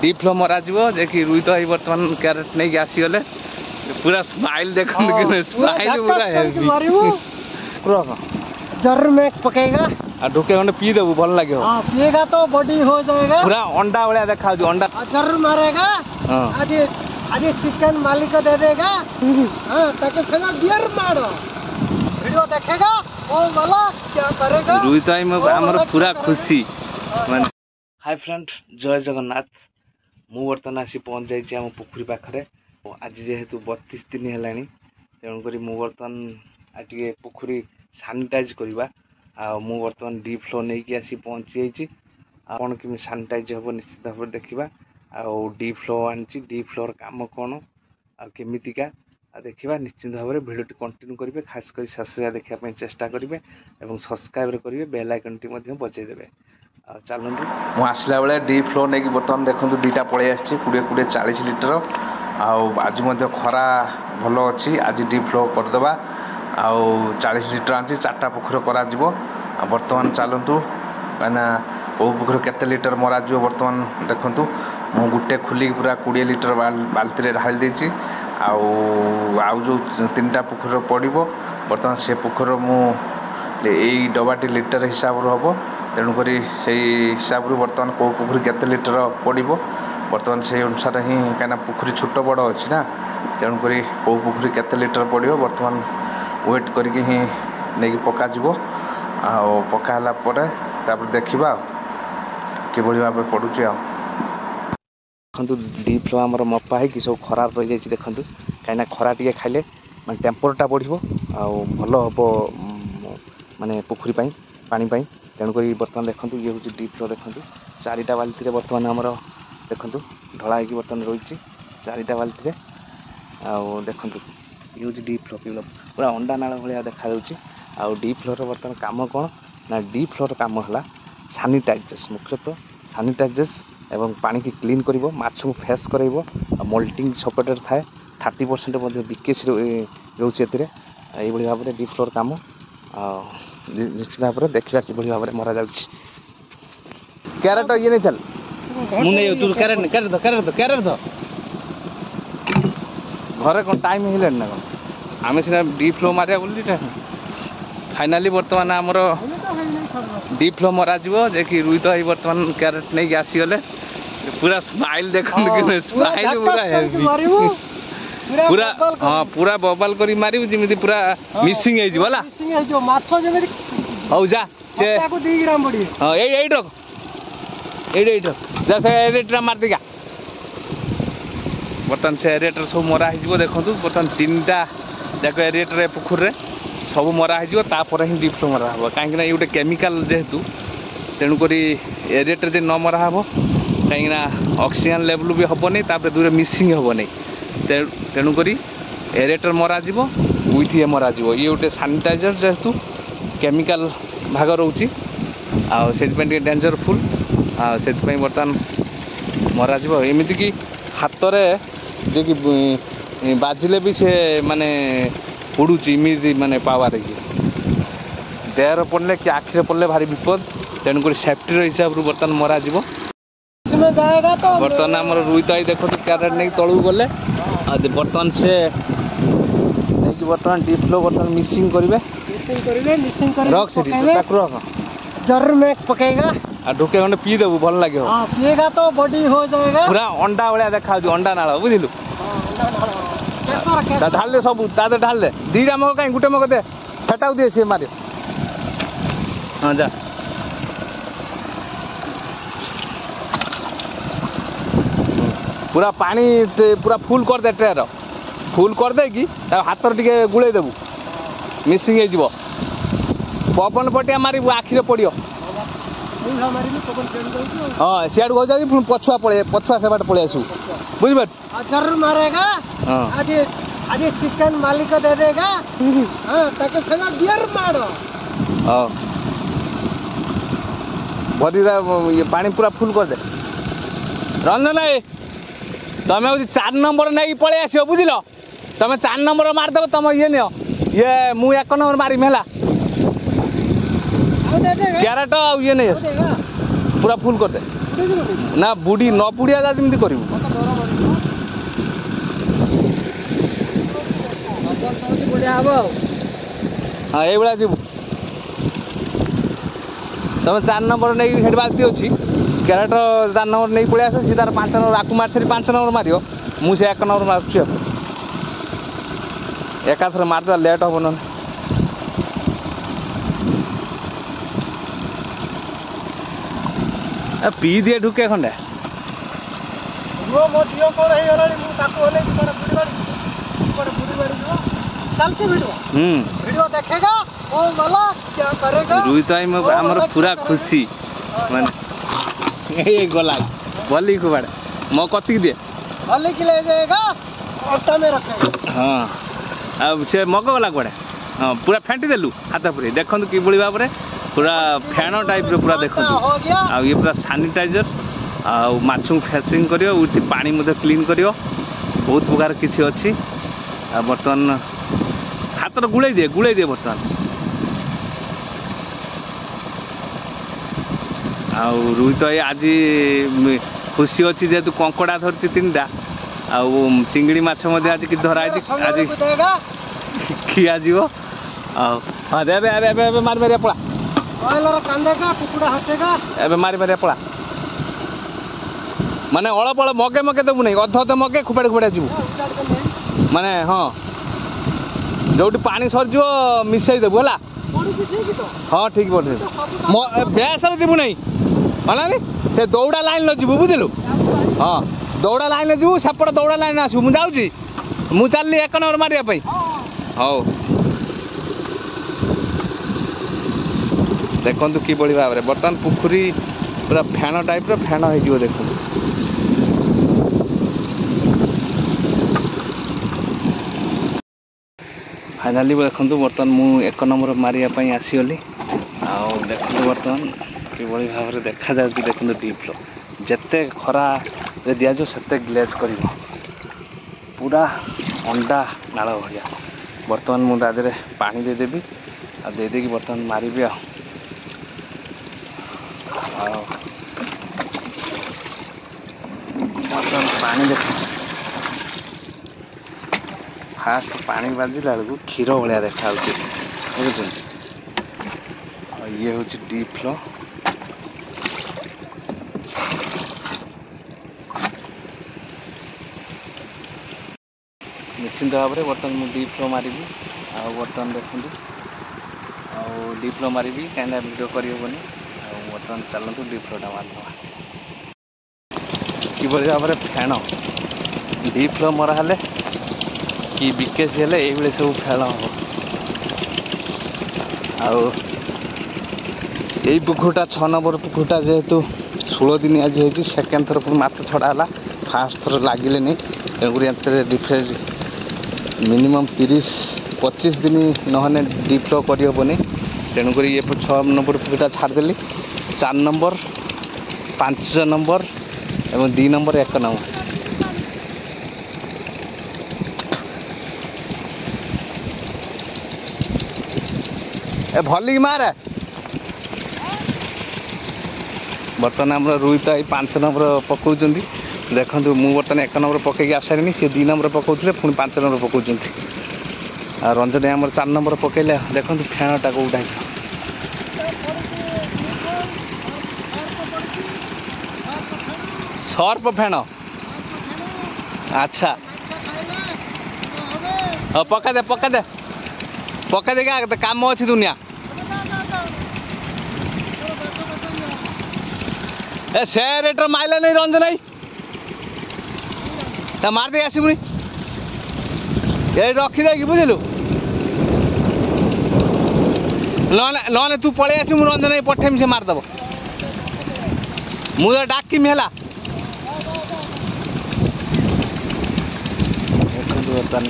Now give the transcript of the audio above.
deep flow मरा जीवो जे कि रुई तो ही वर्तमान कैरेट नहीं के आसीगले पूरा स्माइल देखन कि स्माइल पूरा हेवी मारिबो पूरा जरूर में पकेगा आ ढोके गने पी देबू भल लागे हां पिएगा तो बॉडी हो जाएगा पूरा अंडा वाला देखा जो अंडा जरूर मारेगा हां आज चिकन मालिक को दे देगा हां ताकि साला बियर मारो वीडियो देखेगा ओ वाला क्या करेगा रुई तो हमर पूरा खुशी माने हाय फ्रेंड जय जगन्नाथ मु वर्तमान आसी पहुंच जाइछि हम पोखरी पाखरे आज जेहेतु 32 दिन हेलानी तेणु करी मु वर्तमान आज पोखरी सैनिटाइज करवा मु वर्तमान डीप फ्लो नहीं कि आसी पहुंची जाइछि आपण कि सैनिटाइज हम निश्चित भाव देखा डीप फ्लो आनी डीप फ्लोर काम कौन आमितिका देखा निश्चित भाव में भिडियो कंटिन्यू करेंगे खास कर शेष देखा चेष्टा करेंगे और सब्सक्राइब करेंगे बेल आइकन टी बजाइदेवे चलू मुझे आसला बेले डीप फ्लो नहीं बर्तमान देखो दुईटा पलि आसी 20-40 लिटर आज खरा भल अच्छी आज डीप फ्लो करदे 40 लिटर आनी 4टा पोखर करा बर्तमान चलतु कहीं कौ पोखर केते लिटर मरा बर्तमान देखु मु गुटे खुली पूरा 20 लिटर बाल्टी ढाली देती आउ जो 3टा पोखर पड़ो बर्तमान से पोखर मु यही डबाटी लिटर हिसाब रू हम तेणुक से हिसाब रू बर्तमान कौ पोखरी केते लिटर पड़ो बर्तमान से अनुसार ही कहीं पोखरी छोट बड़ अच्छी ना तेणुक कौ पोखरी केते लिटर पड़ो बर्तमान वेट करके ही नहीं पका पकाला देखा कि भाव पड़ू देखु डीप फ्लो आम मपा है कि सब खराब रही जाइए देखु कहीं खरा टे खाइले मैं टेम्परटा बढ़ो भल हम माने पोखरी पानी तेणुक बर्तमान देखो ये हूँ डीप फ्लो देखो 4टा बाल्टी बर्तमान आमर देखु ढला हो बर्तमान रही 4टा बाल्टी देखु ये हूँ डीप फ्लो पूरा अंडा नाड़ भाया देखा डीप फ्लोर बर्तमान कम कौन ना डीप फ्लोर कम है सैनिटाइजेस मुख्यतः सैनिटाइजेस एवं पानी की क्लीन कर माछ को फ्रेश कर मोल्टिंग सपोर्टेड थाए 30% बिकेस रोचे भाव में डीप फ्लोर कम निश्चित भाव में देखा कि भाव में मरा जा कैरेट ये नहीं चल मुझे तू कैरेट दो घरे कौन टाइम है ना कौन आम सीना डीप फ्लो मारिया बोली फाइनाली बर्तमान आमर डीप फ्लो मरा जे कि रुई तो बर्तमान कैरेट नहीं आसीगले पूरा स्माइल देखो स्माइल पूरा हेवी पूरा हाँ पूरा बबल करी मारिबु जिमिति पूरा मिसिंग हे जिवला मिसिंग हे जो माछो जेमिति हौ जा से ताको 2 ग्राम पड़ी हां एई रख जा से एरेटर मार दिगा बर्तन से एरेटर सब मरा हे जिवो देखंतु बर्तन 3टा जाको एरेटर पोखर रे सब मरा हे जिवो तापर ही डीप फ्लो मरा हबो काहे कि ना ये गोटे केमिकल जेहेतु तेणु करी एरेटर जे न मरा हबो कहीं ऑक्सीजन लेवल भी हम नहीं तापर दूर मिसिंग हम नहीं तेणुक एरेटर मरा विथ ये मरा ये गोटे सैनिटाइजर जेहेतु केमिकल भाग रोचे आगे डेंजरफुल से बर्तमान मरा एमती कि हाथ में जे कि बाजिले भी से माने उड़ूची इमिति माने पावर देहर पड़े कि आखिरे पड़े भारी विपद तेणुक सेफ्टी हिसाब रू बर्तमान मरा जाएगा तो बर्तमान आम रुई तो देखो कैरेट नहीं तलू गले बर्तमान से बर्तमान डीप फ्लो बर्तमान मिसिंग करेंगे रख से रख जरूर में पकेगा आ ढोके गने पी देबू भल लागे हां पिएगा तो बॉडी हो जाएगा पूरा अंडा वाला देखा अंडा नाल बुझिलु ढाल दे सब ताते ढाल दे 2टा मग कहीं गुटे मग दे छटाउ दे से मारे हां जा पूरा पानी पूरा फुल कर दे ट्रेर फुल कर दे कि हाथ टे गुड़े देबू मिसिंग हो पवन पटिया मारू आखिरे पड़ो हाँ सियाड़ हो जाए पछुआ से बाट पलि आसू बुझिपार जरूर मारेगा आज चिकन मालिक को दे देगा हां ताकि साला बियर मारो हां भरी ये पानी पूरा फुल कर दे रंजन भाई तमें हूँ 4 नंबर नहीं पलि आस बुझल तुम 4 नंबर मारदेव तुम ये नियो ये मु 1 नंबर मारिम है कैरेट ये नहीं पूरा फुल कर दे ना बुड़ी न बुड़िया जा जमी करू हाँ ये जीव तुम 4 नंबर नहीं बाल्टी अच्छी कैरेट 4 नंबर नहीं पलि आस सी तार 5 नंबर आपको मार सारी 5 नंबर मार मुझे 1 नंबर मार्ची एकाथर मारदा लेट हम ना पी दिए ढुके खंडे वीडियो देखेगा ओ मला क्या करेगा रुई तो हमर पूरा खुशी माने ये गोला बली को बाड़ मो कति दे बली के ले जाएगा ऑटा में रखेगा हां अब से मग गला कोड़े हां पूरा फेंटी देलु हाथ पूरे देखन कि बळी बाबरे पूरा फैनो टाइप रे पूरा देखन आ ये पूरा सैनिटाइजर आ माछु फेसिंग करियो उठी पानी मध्ये क्लीन करियो बहुत प्रकार किछि अछि आ बर्तन हाथ रे गुळै दे बर्तन आ रुई तो आज खुशी अच्छी जेहेतु कंकड़ा धरती 3टा आ चिंगड़ी माछ आज कि धरा आज खिया जीव हाँ दे मारी मारिया पड़ा मारी मारिया पड़ा माने अलप अलप मगे मगे देबू नहीं अध मगे खुबाड़ी खुबाड़ी जीव माने हाँ जो पानी सरज मिसई देबू है हाँ ठीक बोल बेस जीवु नहीं मानी से दौड़ा लाइन जीवु बुझलु हाँ दौड़ा लाइन जीवु सेपट दौड़ा लाइन आसू मुझे जाऊँगी मुझे चलि 1 नंबर मारे हाँ देखु कि भाव में बर्तमान पुखरी पूरा फैन टाइप फैन हो देखु फाइनाली देखु बर्तमान मु 1 नंबर मारिया आसीगली देखु बर्तमान कि भाव में देखा जाऊँगी देखो डीप्लो जिते खरा दि जाए से ग्लेज कर पूरा अंडा नाल भाया बर्तमान मुझे पानी देदेवी आ देदेक बर्तमान मारि बर्तमान पानी देख फास्ट पानी बाजिला बेलू क्षीर भाया देखा बुझे ये हूँ डीप फ्लो निश्चिंत भाव में बर्तमान मुझे डीप फ्लो मारि बर्तमान देखूँ डीप फ्लो मारि कहीं वीडियो करनी बर्तमान चलतु डीप फ्लोटा मारद कि भाव में फेण डीप फ्लो मरा हेले कि बिकेसी हेले ये सब फेण हम यही पुखुरीटा 6 नंबर पुखुरीटा जेहेतु 16 दिन आज हो सेकेंड थर माछ छड़ा है फास्ट थर लगिले तेणुक डिफरेंट मिनिमम 30-25 दिन नहने डीप फ्लो करहबनी तेणुक ये 6 नंबर पुखुरीटा छाड़देली 4 नंबर 5 नंबर एवं 2 नंबर 1 नंबर ए भली मारे बर्तमान आम रुई तो 5 नंबर पकाउं देखो मुझे बर्तमान 1 नंबर पकईकि आसारे सी 2 नंबर पकाउे पुणी 5 नंबर पकाउं रंजन आम 4 नंबर पकईले देखो फेणटा कौटा सर्फ फेण अच्छा हाँ पका दे काम अच्छी दुनिया ए से रेट माइला नहीं रंजन आई मार दे आसबुनि ये रखीदे कि बुझलु ना तू पलि आस रंजन पठेमी से मारदेव मुझे डाकमी है बर्तमान